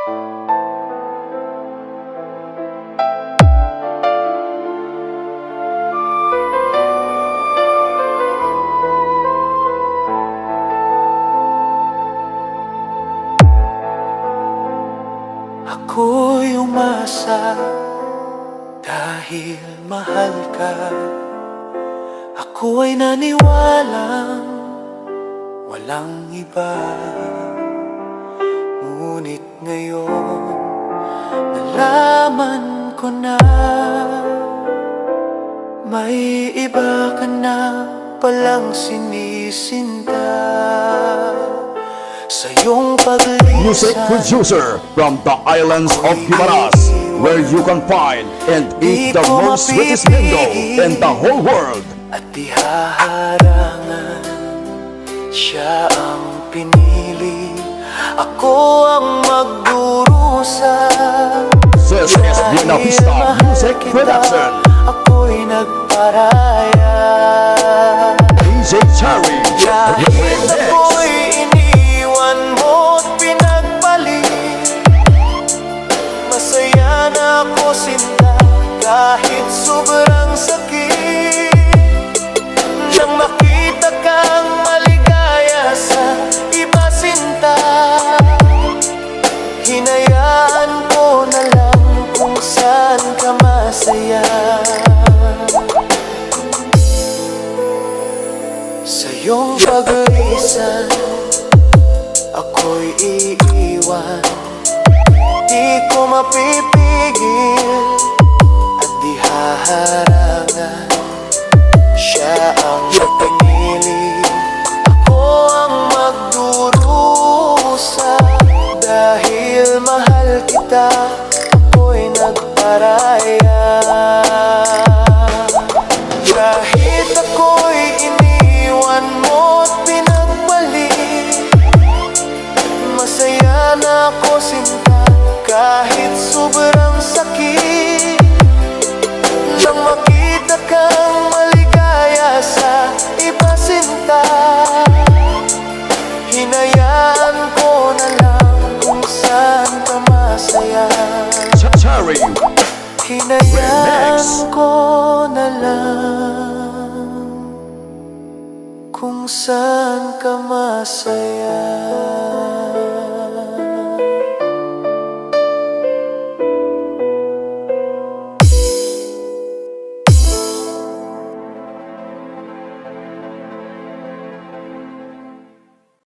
Ako'y umasa dahil mahal ka. Ako ay naniwalang walang iba. Ngunit ngayon nalaman ko na may iba ka na palang sinisinta. Sa iyong paglisan, music producer from the islands of Guimaras, where you can find and eat the most sweetest mango in the whole world. At di haharangan, siya ang pinili, ako ang magdurusa. This is Buena Vista Music Production. Ako'y nagparaya, DJ Cherry, dahil ako'y iniwan mo't pinagpalit. Masaya na ako sinta kahit sobrang sakit. Nang makita kang maligaya sa iba sinta, hinayaan ko na lang kung saan ka masaya. Sa iyong paglisan, ako'y iiwan. Di ko mapipigil at di haharangan, siya ang pinili, ako ang magdurusa. Dahil mahal kita, ako'y nagparaya. Kahit ako'y iniwan mo't pinagpalit, masaya na ako sinta kahit sobrang sakit. Nang makita kang maligaya sa iba sinta, hinayaan ko na lang kung saan ka masaya. Cherry, Hinayaan ko na lang kung saan ka masaya.